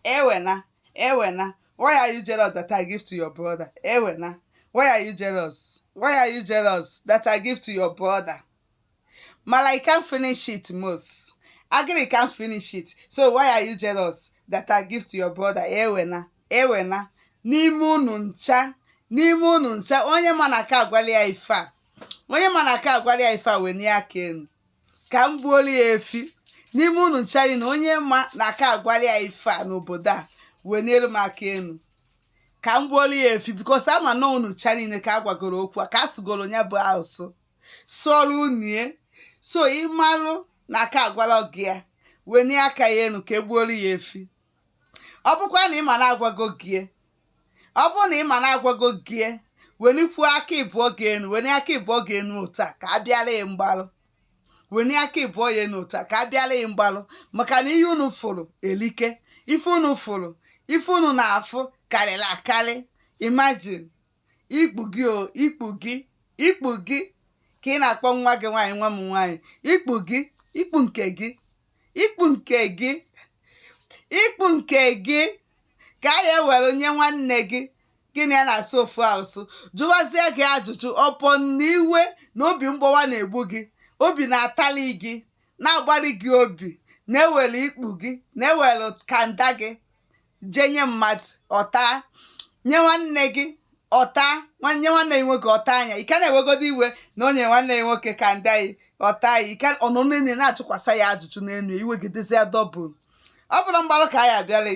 wena, wena. Why are you jealous that I give to your brother? Wena. Why are you jealous? Why are you jealous that I give to your brother? Mala, you can't finish it, most. Agri can't finish it. So why are you jealous that I give to your brother? Wena, wena. N'ime unu ncha, n'ime unu ncha, onye ma na ka agwali ya ife a. Onye ma na ka agwali ya ife a weni aka enu. Ka m gbuoli ya efi. N'ime unu ncha na onye ma na ka agwali ya ife a n'obodo a wenielu m aka enu. Ka m gbuoli ya efi because ama na unu ncha niile ka agwagoro okwu a ka asụgoro nya bụ asụ. Sọrọ unie. So ịmalụ na ka agwala gị ya weni aka ya enu ka egbuoli ya efi. Ọ bụkwa na ịma na agwago gị, ọ bụ na ịma na agwago gị, wenikwu aka ịbụọ gị enu, weni aka ịbụọ gị enu otu a ka abịala ya mgbalụ. Weni aka ịbụọ ya enu otu a ka abịala ya mgbalụ maka na ihe unu fụrụ elike, ife unu fụrụ, ife unu na-afụ karịrị akarị. Imagine ikpu gị o, ikpu gị, ikpu gị ka ị na-akpọ nwa gị nwaanyị, nwa m nwaanyị, ikpu gị, ikpu nke gị, ikpu nke gị, ikpu nke gị ka a ya ewere nye nwanne gị gịnị ya na-asụ ofu asụ jụwazie gị ajụjụ ọpọ na iwe na obi mgbawa na-egbu gị, obi na-atali gị, na-agbari gị obi, na-ewere ikpu gị, na-ewere kanda gị jee nye mmadụ ọta, nye nwanne gị ọta, nye nwanne gị nwoke ọta anya. Ị ka na-ewegodo iwe na onye nwanne gị nwoke kanda gị ọta ya, ike ọnụnụ niile na-achụkwasa ya ajụjụ n'enu iwegidezi ya dọbụl. Ọ bụrụ mgbalụ ka ya abịala.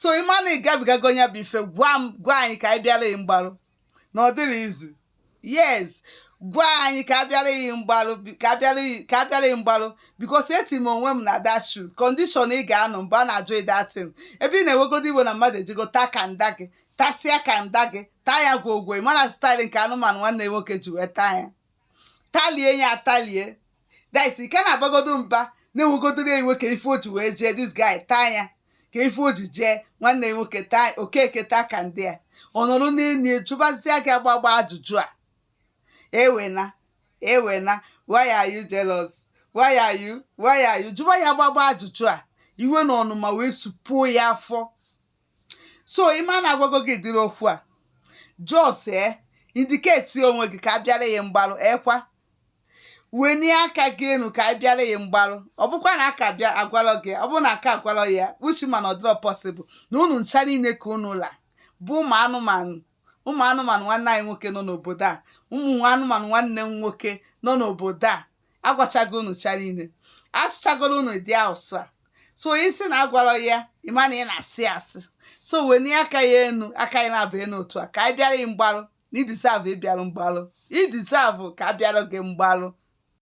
So ịmanụ ịgabigago nya bụ ife gwa anyị ka anyị bịara ya mgbalụ na ọ dịrị izu. Yes, gwa anyị ka abịara ya mgbalụ, ka abịara ya mgbalụ because eti m onwe m na that shoot condition ị ga-anọ mgbe a na-ajụ ị datin ebe ị na-ewegodo iwe na mmadụ ejigo taa kanda gị, tasịa kanda gị, taa ya gwogwo. Ịmana staịlị nke anụmanụ nwanne ya nwoke ji wee taa ya, talie ya atalie. That's ị ka na-agbagodo mba na-enwegodoro ya iwe ka ife o ji wee jee this guy taa ya ka ife o ji jee nwanne ya nwoke taa okeke taa ka ndị a ọ nọrọ n'enyi jụbazie gị agbagba ajụjụ a. Wena, wena. Why are you jealous? Why are you jụba ya agbagba ajụjụ a iwe na ọnụma wee supuo ya afọ. So ịma na agwago gị dịrị okwu a jos indiketi onwe gị ka abịara ya mgbalụ ekwa weni aka gị enu ka abịara ya mgbalụ. Ọ bụkwa na aka bịa agwalọ gị, ọ bụ na aka agwalọ ya uchi mana ọ dịrọ possible na unu ncha niile ka unu la bụ ụmụ anụmanụ nwanne anyị nwoke nọ n'obodo a, ụmụ anụmanụ nwanne m nwoke nọ n'obodo a agwachago unu ncha niile, asụchagoro unu dị asụ a. So isi na agwalọ ya ịma na ị na-asị asị. So weni aka ya enu, aka ya na-abụ enu otu a ka abịara ya mgbalụ na idisavu ịbịara mgbalụ, idisavu ka abịara gị mgbalụ.